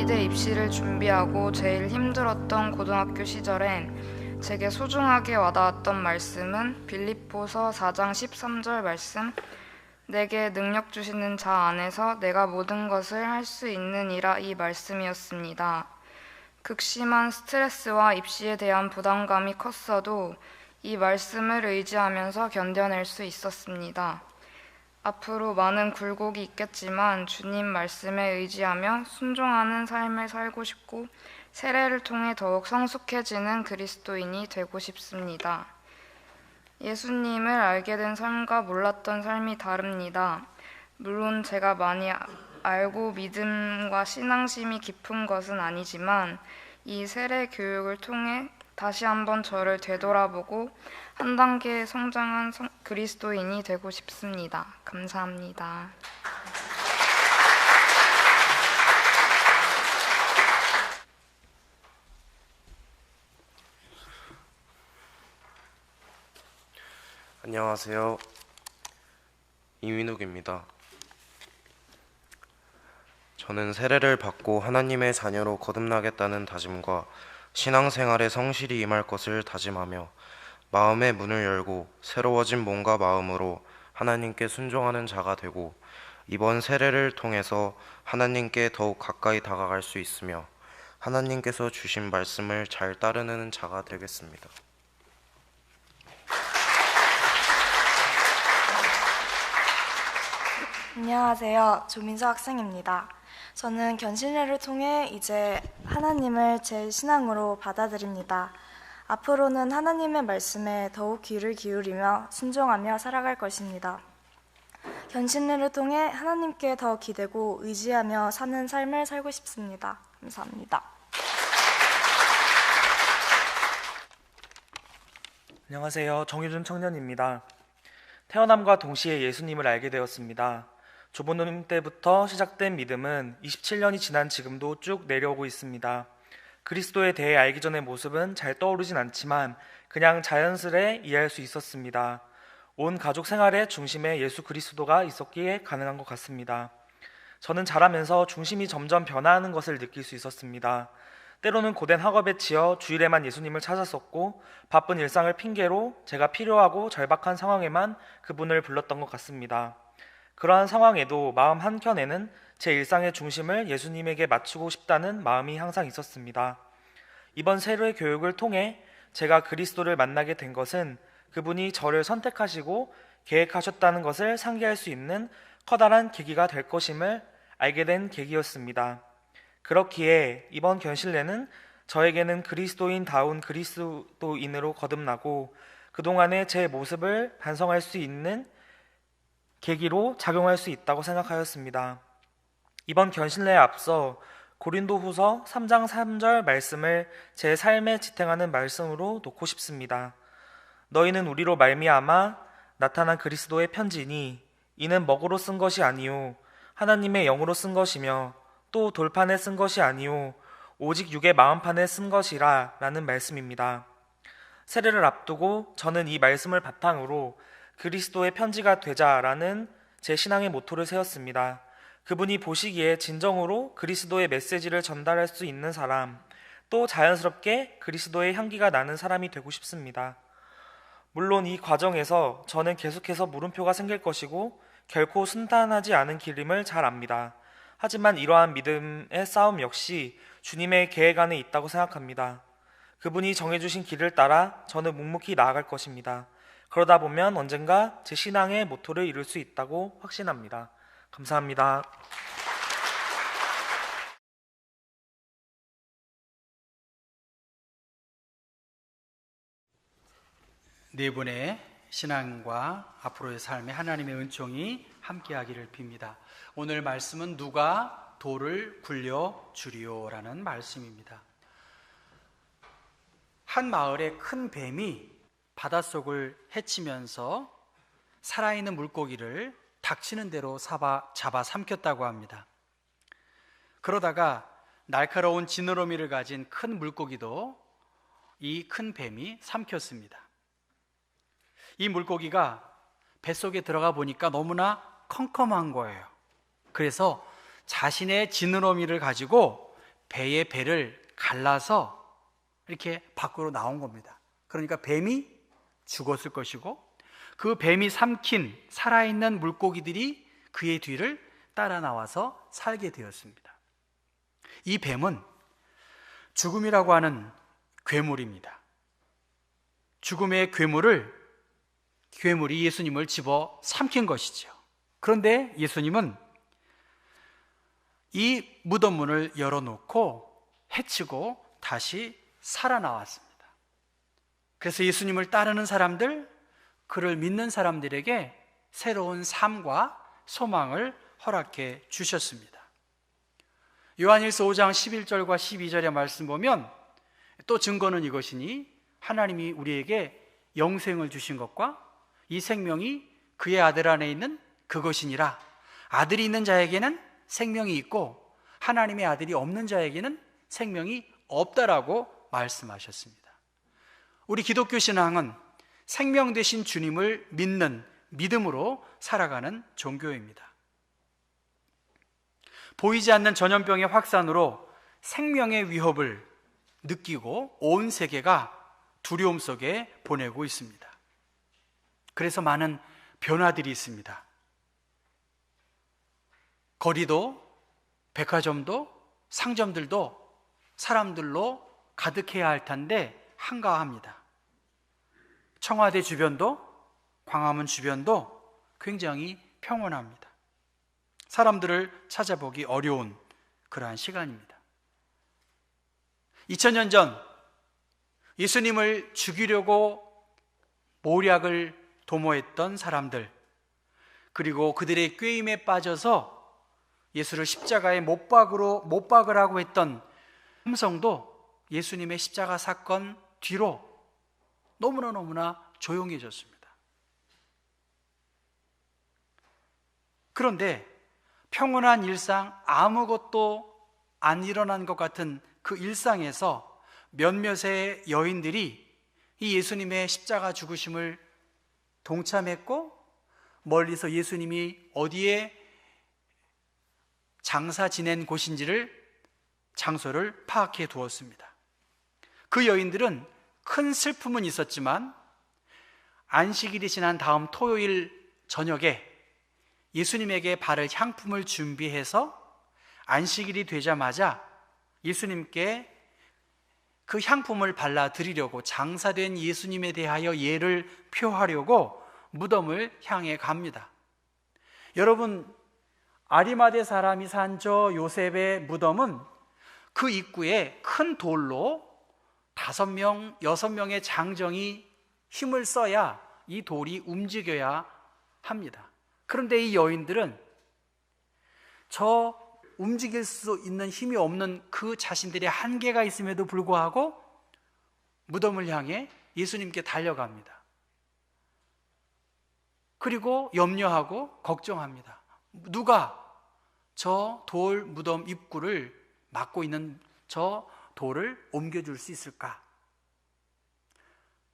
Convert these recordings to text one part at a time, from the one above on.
경희대 입시를 준비하고 제일 힘들었던 고등학교 시절엔 제게 소중하게 와닿았던 말씀은 빌립보서 4장 13절 말씀, 내게 능력 주시는 자 안에서 내가 모든 것을 할 수 있느니라, 이 말씀이었습니다. 극심한 스트레스와 입시에 대한 부담감이 컸어도 이 말씀을 의지하면서 견뎌낼 수 있었습니다. 앞으로 많은 굴곡이 있겠지만 주님 말씀에 의지하며 순종하는 삶을 살고 싶고 세례를 통해 더욱 성숙해지는 그리스도인이 되고 싶습니다. 예수님을 알게 된 삶과 몰랐던 삶이 다릅니다. 물론 제가 많이 알고 믿음과 신앙심이 깊은 것은 아니지만 이 세례 교육을 통해 다시 한번 저를 되돌아보고 한 단계 성장한 그리스도인이 되고 싶습니다. 감사합니다. 안녕하세요. 이민욱입니다. 저는 세례를 받고 하나님의 자녀로 거듭나겠다는 다짐과 신앙생활에 성실히 임할 것을 다짐하며 마음의 문을 열고 새로워진 몸과 마음으로 하나님께 순종하는 자가 되고 이번 세례를 통해서 하나님께 더욱 가까이 다가갈 수 있으며 하나님께서 주신 말씀을 잘 따르는 자가 되겠습니다. 안녕하세요. 조민서 학생입니다. 저는 견신례를 통해 이제 하나님을 제 신앙으로 받아들입니다. 앞으로는 하나님의 말씀에 더욱 귀를 기울이며 순종하며 살아갈 것입니다. 견신례를 통해 하나님께 더 기대고 의지하며 사는 삶을 살고 싶습니다. 감사합니다. 안녕하세요. 정유준 청년입니다. 태어남과 동시에 예수님을 알게 되었습니다. 조부모님 때부터 시작된 믿음은 27년이 지난 지금도 쭉 내려오고 있습니다. 그리스도에 대해 알기 전의 모습은 잘 떠오르진 않지만 그냥 자연스레 이해할 수 있었습니다. 온 가족 생활의 중심에 예수 그리스도가 있었기에 가능한 것 같습니다. 저는 자라면서 중심이 점점 변화하는 것을 느낄 수 있었습니다. 때로는 고된 학업에 치여 주일에만 예수님을 찾았었고 바쁜 일상을 핑계로 제가 필요하고 절박한 상황에만 그분을 불렀던 것 같습니다. 그러한 상황에도 마음 한켠에는 제 일상의 중심을 예수님에게 맞추고 싶다는 마음이 항상 있었습니다. 이번 세례 교육을 통해 제가 그리스도를 만나게 된 것은 그분이 저를 선택하시고 계획하셨다는 것을 상기할 수 있는 커다란 계기가 될 것임을 알게 된 계기였습니다. 그렇기에 이번 견신례는 저에게는 그리스도인다운 그리스도인으로 거듭나고 그동안의 제 모습을 반성할 수 있는 계기로 작용할 수 있다고 생각하였습니다. 이번 견신례에 앞서 고린도후서 3장 3절 말씀을 제 삶에 지탱하는 말씀으로 놓고 싶습니다. 너희는 우리로 말미암아 나타난 그리스도의 편지니 이는 먹으로 쓴 것이 아니요 하나님의 영으로 쓴 것이며 또 돌판에 쓴 것이 아니요 오직 육의 마음판에 쓴 것이라 라는 말씀입니다. 세례를 앞두고 저는 이 말씀을 바탕으로 그리스도의 편지가 되자라는 제 신앙의 모토를 세웠습니다. 그분이 보시기에 진정으로 그리스도의 메시지를 전달할 수 있는 사람, 또 자연스럽게 그리스도의 향기가 나는 사람이 되고 싶습니다. 물론 이 과정에서 저는 계속해서 물음표가 생길 것이고 결코 순탄하지 않은 길임을 잘 압니다. 하지만 이러한 믿음의 싸움 역시 주님의 계획 안에 있다고 생각합니다. 그분이 정해주신 길을 따라 저는 묵묵히 나아갈 것입니다. 그러다 보면 언젠가 제 신앙의 모토를 이룰 수 있다고 확신합니다. 감사합니다. 네 분의 신앙과 앞으로의 삶에 하나님의 은총이 함께하기를 빕니다. 오늘 말씀은 누가 돌을 굴려 주리오라는 말씀입니다. 한 마을에 큰 뱀이 바닷속을 헤치면서 살아있는 물고기를 닥치는 대로 잡아 삼켰다고 합니다. 그러다가 날카로운 지느러미를 가진 큰 물고기도 이 큰 뱀이 삼켰습니다. 이 물고기가 뱃속에 들어가 보니까 너무나 컴컴한 거예요. 그래서 자신의 지느러미를 가지고 배의 배를 갈라서 이렇게 밖으로 나온 겁니다. 그러니까 뱀이 죽었을 것이고 그 뱀이 삼킨 살아있는 물고기들이 그의 뒤를 따라 나와서 살게 되었습니다. 이 뱀은 죽음이라고 하는 괴물입니다. 죽음의 괴물이 예수님을 집어 삼킨 것이죠. 그런데 예수님은 이 무덤 문을 열어놓고 해치고 다시 살아나왔습니다. 그래서 예수님을 따르는 사람들, 그를 믿는 사람들에게 새로운 삶과 소망을 허락해 주셨습니다. 요한일서 5장 11절과 12절의 말씀 보면 또 증거는 이것이니 하나님이 우리에게 영생을 주신 것과 이 생명이 그의 아들 안에 있는 그것이니라. 아들이 있는 자에게는 생명이 있고 하나님의 아들이 없는 자에게는 생명이 없다라고 말씀하셨습니다. 우리 기독교 신앙은 생명 되신 주님을 믿는 믿음으로 살아가는 종교입니다. 보이지 않는 전염병의 확산으로 생명의 위협을 느끼고 온 세계가 두려움 속에 보내고 있습니다. 그래서 많은 변화들이 있습니다. 거리도, 백화점도, 상점들도 사람들로 가득해야 할 텐데 한가합니다. 청와대 주변도, 광화문 주변도 굉장히 평온합니다. 사람들을 찾아보기 어려운 그러한 시간입니다. 2000년 전 예수님을 죽이려고 모략을 도모했던 사람들, 그리고 그들의 꾀임에 빠져서 예수를 십자가에 못 박으라고 했던 함성도 예수님의 십자가 사건 뒤로 너무나 조용해졌습니다. 그런데 평온한 일상, 아무것도 안 일어난 것 같은 그 일상에서 몇몇의 여인들이 이 예수님의 십자가 죽으심을 동참했고 멀리서 예수님이 어디에 장사 지낸 곳인지를 장소를 파악해 두었습니다. 그 여인들은 큰 슬픔은 있었지만 안식일이 지난 다음 토요일 저녁에 예수님에게 바를 향품을 준비해서 안식일이 되자마자 예수님께 그 향품을 발라드리려고, 장사된 예수님에 대하여 예를 표하려고 무덤을 향해 갑니다. 여러분, 아리마대 사람이 산 저 요셉의 무덤은 그 입구에 큰 돌로 5명, 6명의 장정이 힘을 써야 이 돌이 움직여야 합니다. 그런데 이 여인들은 저 움직일 수 있는 힘이 없는 그 자신들의 한계가 있음에도 불구하고 무덤을 향해 예수님께 달려갑니다. 그리고 염려하고 걱정합니다. 누가 저 돌 무덤 입구를 막고 있는 저 돌을 옮겨줄 수 있을까?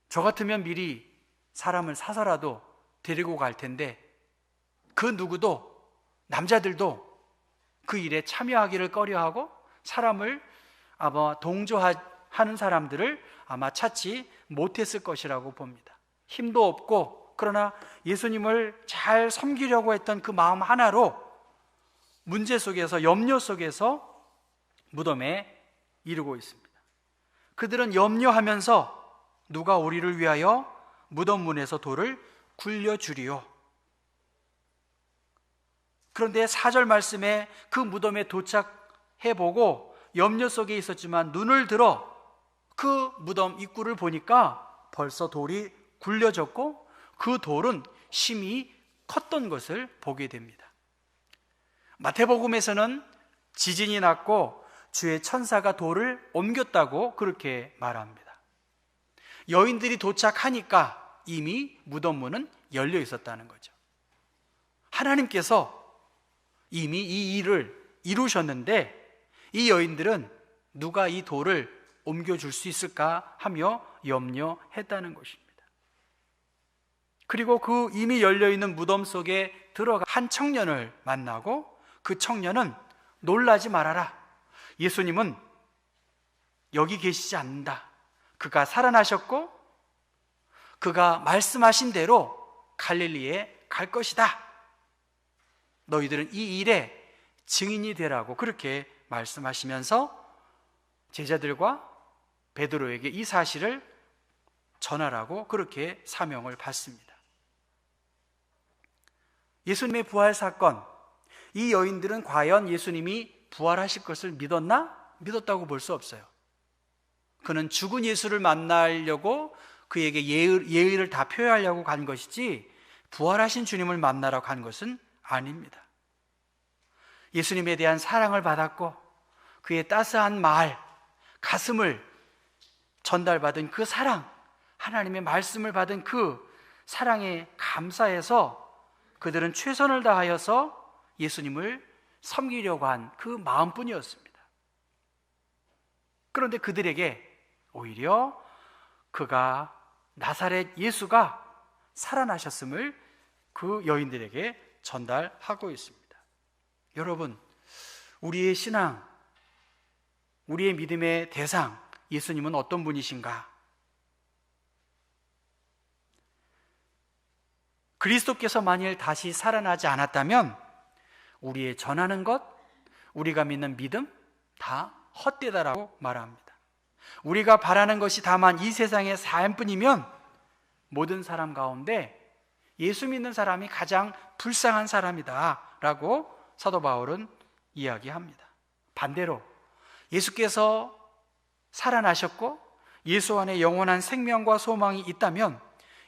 저 같으면 미리 사람을 사서라도 데리고 갈 텐데 그 누구도, 남자들도 그 일에 참여하기를 꺼려하고 사람을 아마 동조하는 사람들을 아마 찾지 못했을 것이라고 봅니다. 힘도 없고, 그러나 예수님을 잘 섬기려고 했던 그 마음 하나로 문제 속에서, 염려 속에서 무덤에 이르고 있습니다. 그들은 염려하면서 누가 우리를 위하여 무덤 문에서 돌을 굴려주리요. 그런데 4절 말씀에 그 무덤에 도착해보고 염려 속에 있었지만 눈을 들어 그 무덤 입구를 보니까 벌써 돌이 굴려졌고 그 돌은 심히 컸던 것을 보게 됩니다. 마태복음에서는 지진이 났고 주의 천사가 돌을 옮겼다고 그렇게 말합니다. 여인들이 도착하니까 이미 무덤 문은 열려 있었다는 거죠. 하나님께서 이미 이 일을 이루셨는데 이 여인들은 누가 이 돌을 옮겨줄 수 있을까 하며 염려했다는 것입니다. 그리고 그 이미 열려있는 무덤 속에 들어가 한 청년을 만나고 그 청년은 놀라지 말아라. 예수님은 여기 계시지 않는다. 그가 살아나셨고 그가 말씀하신 대로 갈릴리에 갈 것이다. 너희들은 이 일에 증인이 되라고 그렇게 말씀하시면서 제자들과 베드로에게 이 사실을 전하라고 그렇게 사명을 받습니다. 예수님의 부활 사건, 이 여인들은 과연 예수님이 부활하실 것을 믿었나? 믿었다고 볼 수 없어요. 그는 죽은 예수를 만나려고 그에게 예의를 다 표하려고 간 것이지 부활하신 주님을 만나러 간 것은 아닙니다. 예수님에 대한 사랑을 받았고 그의 따스한 말, 가슴을 전달받은 그 사랑, 하나님의 말씀을 받은 그 사랑에 감사해서 그들은 최선을 다하여서 예수님을 섬기려고 한 그 마음뿐이었습니다. 그런데 그들에게 오히려 그가 나사렛 예수가 살아나셨음을 그 여인들에게 전달하고 있습니다. 여러분, 우리의 신앙, 우리의 믿음의 대상 예수님은 어떤 분이신가? 그리스도께서 만일 다시 살아나지 않았다면 우리의 전하는 것, 우리가 믿는 믿음 다 헛되다라고 말합니다. 우리가 바라는 것이 다만 이 세상의 삶뿐이면 모든 사람 가운데 예수 믿는 사람이 가장 불쌍한 사람이다라고 사도 바울은 이야기합니다. 반대로 예수께서 살아나셨고 예수 안에 영원한 생명과 소망이 있다면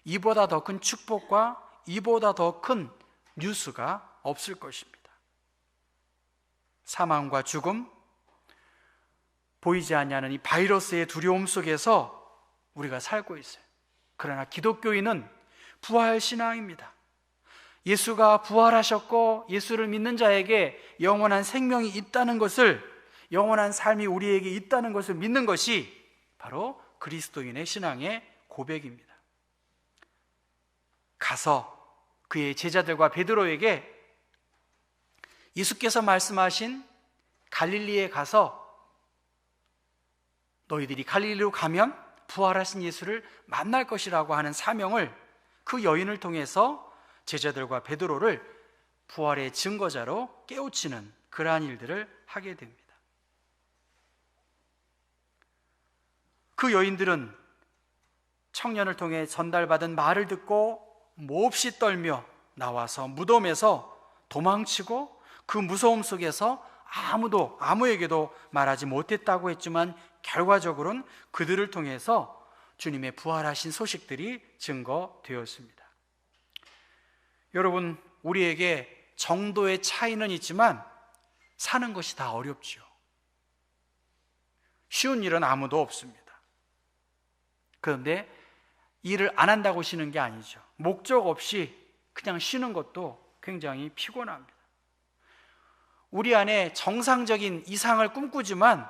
이보다 더 큰 축복과 이보다 더 큰 뉴스가 없을 것입니다. 사망과 죽음, 보이지 않는 이 바이러스의 두려움 속에서 우리가 살고 있어요. 그러나 기독교인은 부활 신앙입니다. 예수가 부활하셨고 예수를 믿는 자에게 영원한 생명이 있다는 것을, 영원한 삶이 우리에게 있다는 것을 믿는 것이 바로 그리스도인의 신앙의 고백입니다. 가서 그의 제자들과 베드로에게 예수께서 말씀하신 갈릴리에 가서 너희들이 갈릴리로 가면 부활하신 예수를 만날 것이라고 하는 사명을 그 여인을 통해서 제자들과 베드로를 부활의 증거자로 깨우치는 그러한 일들을 하게 됩니다. 그 여인들은 청년을 통해 전달받은 말을 듣고 몹시 떨며 나와서 무덤에서 도망치고 그 무서움 속에서 아무에게도 말하지 못했다고 했지만 결과적으로는 그들을 통해서 주님의 부활하신 소식들이 증거되었습니다. 여러분, 우리에게 정도의 차이는 있지만 사는 것이 다 어렵지요. 쉬운 일은 아무도 없습니다. 그런데 일을 안 한다고 쉬는 게 아니죠. 목적 없이 그냥 쉬는 것도 굉장히 피곤합니다. 우리 안에 정상적인 이상을 꿈꾸지만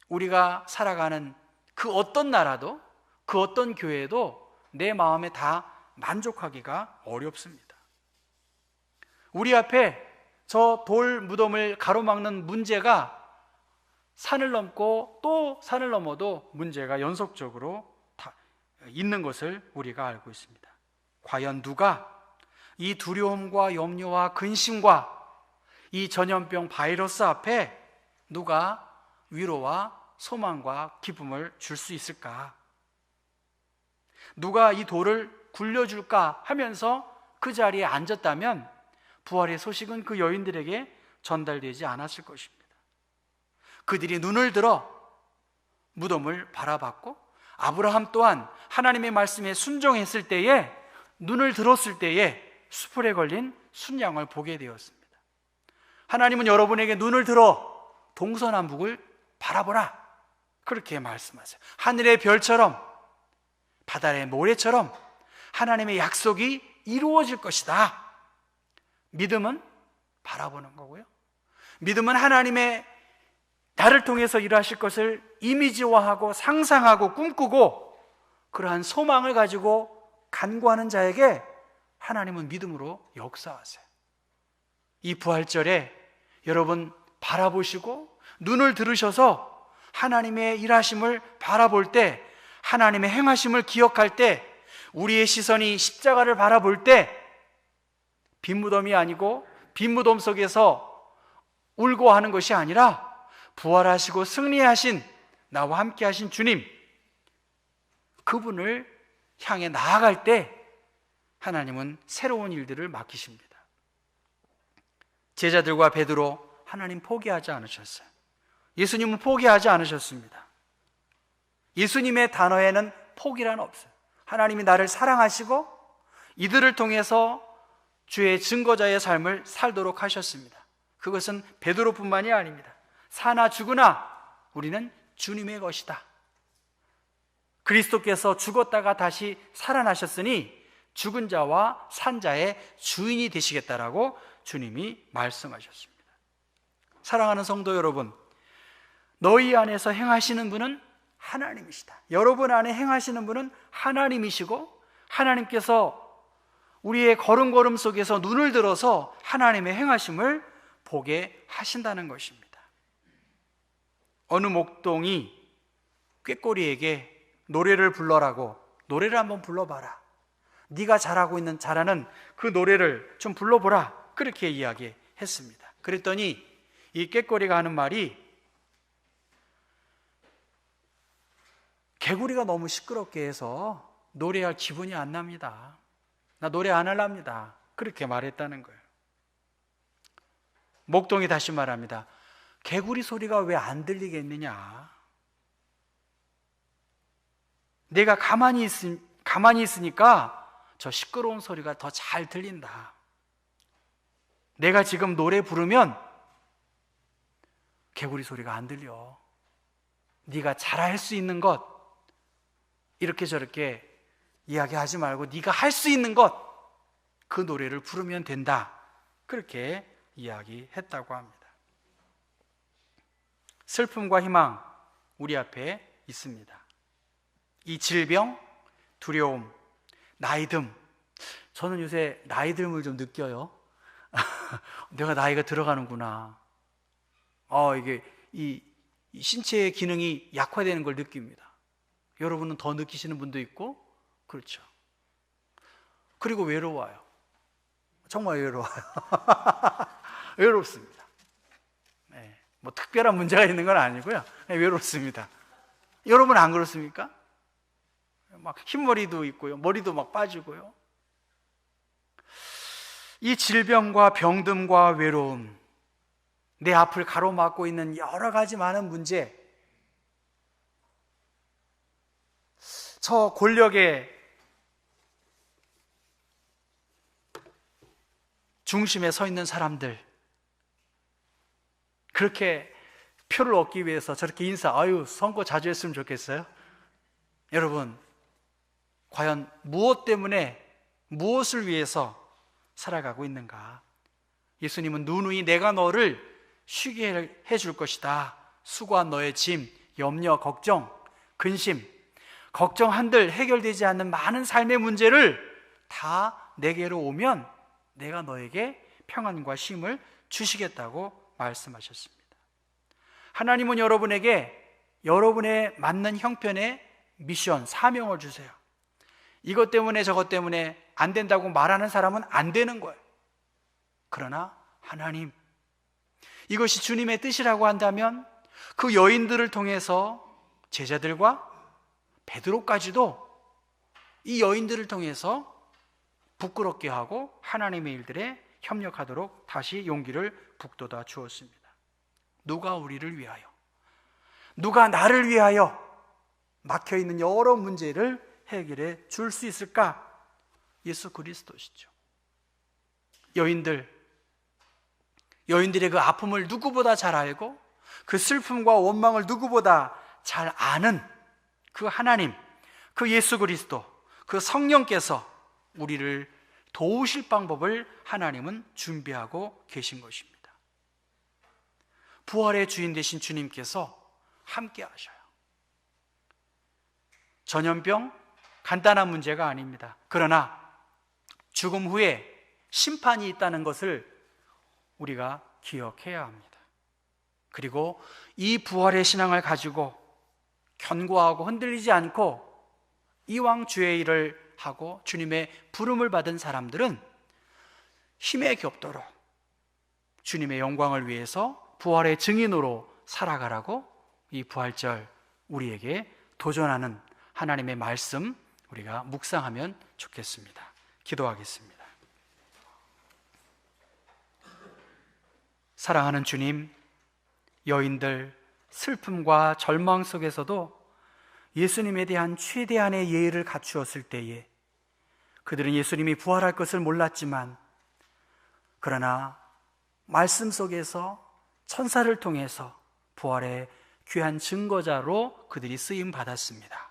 우리가 살아가는 그 어떤 나라도, 그 어떤 교회도 내 마음에 다 만족하기가 어렵습니다. 우리 앞에 저 돌 무덤을 가로막는 문제가 산을 넘고 또 산을 넘어도 문제가 연속적으로 다 있는 것을 우리가 알고 있습니다. 과연 누가 이 두려움과 염려와 근심과 이 전염병 바이러스 앞에 누가 위로와 소망과 기쁨을 줄 수 있을까? 누가 이 돌을 굴려줄까 하면서 그 자리에 앉았다면 부활의 소식은 그 여인들에게 전달되지 않았을 것입니다. 그들이 눈을 들어 무덤을 바라봤고 아브라함 또한 하나님의 말씀에 순종했을 때에, 눈을 들었을 때에 수풀에 걸린 순양을 보게 되었습니다. 하나님은 여러분에게 눈을 들어 동서남북을 바라보라, 그렇게 말씀하세요. 하늘의 별처럼 바다의 모래처럼 하나님의 약속이 이루어질 것이다. 믿음은 바라보는 거고요. 믿음은 하나님의 나를 통해서 일하실 것을 이미지화하고 상상하고 꿈꾸고 그러한 소망을 가지고 간구하는 자에게 하나님은 믿음으로 역사하세요. 이 부활절에 여러분 바라보시고 눈을 들으셔서 하나님의 일하심을 바라볼 때, 하나님의 행하심을 기억할 때, 우리의 시선이 십자가를 바라볼 때 빈무덤이 아니고 빈무덤 속에서 울고 하는 것이 아니라 부활하시고 승리하신 나와 함께 하신 주님, 그분을 향해 나아갈 때 하나님은 새로운 일들을 맡기십니다. 제자들과 베드로, 하나님 포기하지 않으셨어요. 예수님은 포기하지 않으셨습니다. 예수님의 단어에는 포기란 없어요. 하나님이 나를 사랑하시고 이들을 통해서 주의 증거자의 삶을 살도록 하셨습니다. 그것은 베드로뿐만이 아닙니다. 사나 죽으나 우리는 주님의 것이다. 그리스도께서 죽었다가 다시 살아나셨으니 죽은 자와 산 자의 주인이 되시겠다라고 주님이 말씀하셨습니다. 사랑하는 성도 여러분, 너희 안에서 행하시는 분은 하나님이시다. 여러분 안에 행하시는 분은 하나님이시고, 하나님께서 우리의 걸음걸음 속에서 눈을 들어서 하나님의 행하심을 보게 하신다는 것입니다. 어느 목동이 꾀꼬리에게 노래를 불러라고, 노래를 한번 불러봐라, 네가 잘하는 그 노래를 좀 불러보라, 그렇게 이야기했습니다. 그랬더니 이 꾀꼬리가 하는 말이, 개구리가 너무 시끄럽게 해서 노래할 기분이 안 납니다. 나 노래 안 하랍니다. 그렇게 말했다는 거예요. 목동이 다시 말합니다. 개구리 소리가 왜 안 들리겠느냐? 내가 가만히 있으니까 저 시끄러운 소리가 더 잘 들린다. 내가 지금 노래 부르면 개구리 소리가 안 들려. 네가 잘할 수 있는 것, 이렇게 저렇게 이야기하지 말고 네가 할 수 있는 것, 그 노래를 부르면 된다. 그렇게 이야기했다고 합니다. 슬픔과 희망, 우리 앞에 있습니다. 이 질병, 두려움, 나이듦, 저는 요새 나이듦을 좀 느껴요. 내가 나이가 들어가는구나. 이게 이 신체의 기능이 약화되는 걸 느낍니다. 여러분은 더 느끼시는 분도 있고, 그렇죠. 그리고 외로워요. 정말 외로워요. 외롭습니다. 네, 뭐 특별한 문제가 있는 건 아니고요. 네, 외롭습니다. 여러분 안 그렇습니까? 막 흰머리도 있고요, 머리도 막 빠지고요. 이 질병과 병듦과 외로움, 내 앞을 가로막고 있는 여러 가지 많은 문제, 저 권력의 중심에 서 있는 사람들, 그렇게 표를 얻기 위해서 저렇게 선거 자주 했으면 좋겠어요. 여러분, 과연 무엇 때문에, 무엇을 위해서 살아가고 있는가? 예수님은 누누이 내가 너를 쉬게 해줄 것이다. 수고한 너의 짐, 염려, 걱정, 근심, 걱정한들 해결되지 않는 많은 삶의 문제를 다 내게로 오면 내가 너에게 평안과 쉼을 주시겠다고 말씀하셨습니다. 하나님은 여러분에게 여러분에 맞는 형편의 미션, 사명을 주세요. 이것 때문에 저것 때문에 안 된다고 말하는 사람은 안 되는 거예요. 그러나 하나님, 이것이 주님의 뜻이라고 한다면 그 여인들을 통해서 제자들과 베드로까지도 이 여인들을 통해서 부끄럽게 하고 하나님의 일들에 협력하도록 다시 용기를 북돋아 주었습니다. 누가 우리를 위하여, 누가 나를 위하여 막혀있는 여러 문제를 해결해 줄 수 있을까? 예수 그리스도시죠. 여인들의 그 아픔을 누구보다 잘 알고 그 슬픔과 원망을 누구보다 잘 아는 그 하나님, 그 예수 그리스도, 그 성령께서 우리를 도우실 방법을 하나님은 준비하고 계신 것입니다. 부활의 주인 되신 주님께서 함께 하셔요. 전염병, 간단한 문제가 아닙니다. 그러나 죽음 후에 심판이 있다는 것을 우리가 기억해야 합니다. 그리고 이 부활의 신앙을 가지고 견고하고 흔들리지 않고 이왕 주의 일을 하고 주님의 부름을 받은 사람들은 힘에 겹도록 주님의 영광을 위해서 부활의 증인으로 살아가라고 이 부활절 우리에게 도전하는 하나님의 말씀 우리가 묵상하면 좋겠습니다. 기도하겠습니다. 사랑하는 주님, 여인들 슬픔과 절망 속에서도 예수님에 대한 최대한의 예의를 갖추었을 때에 그들은 예수님이 부활할 것을 몰랐지만 그러나 말씀 속에서 천사를 통해서 부활의 귀한 증거자로 그들이 쓰임 받았습니다.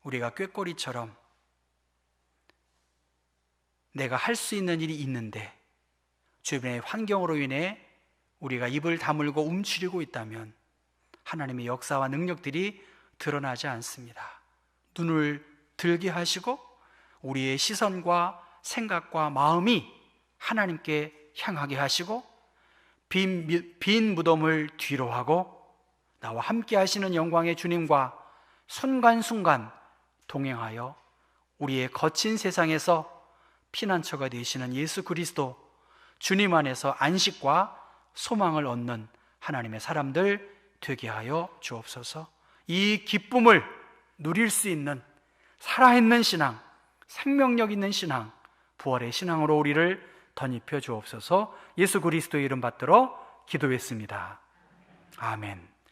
우리가 꾀꼬리처럼 내가 할 수 있는 일이 있는데 주변의 환경으로 인해 우리가 입을 다물고 움츠리고 있다면 하나님의 역사와 능력들이 드러나지 않습니다. 눈을 들게 하시고 우리의 시선과 생각과 마음이 하나님께 향하게 하시고 빈 무덤을 뒤로 하고 나와 함께 하시는 영광의 주님과 순간순간 동행하여 우리의 거친 세상에서 피난처가 되시는 예수 그리스도 주님 안에서 안식과 소망을 얻는 하나님의 사람들 되게 하여 주옵소서. 이 기쁨을 누릴 수 있는 살아있는 신앙, 생명력 있는 신앙, 부활의 신앙으로 우리를 덧입혀 주옵소서. 예수 그리스도의 이름 받들어 기도했습니다. 아멘.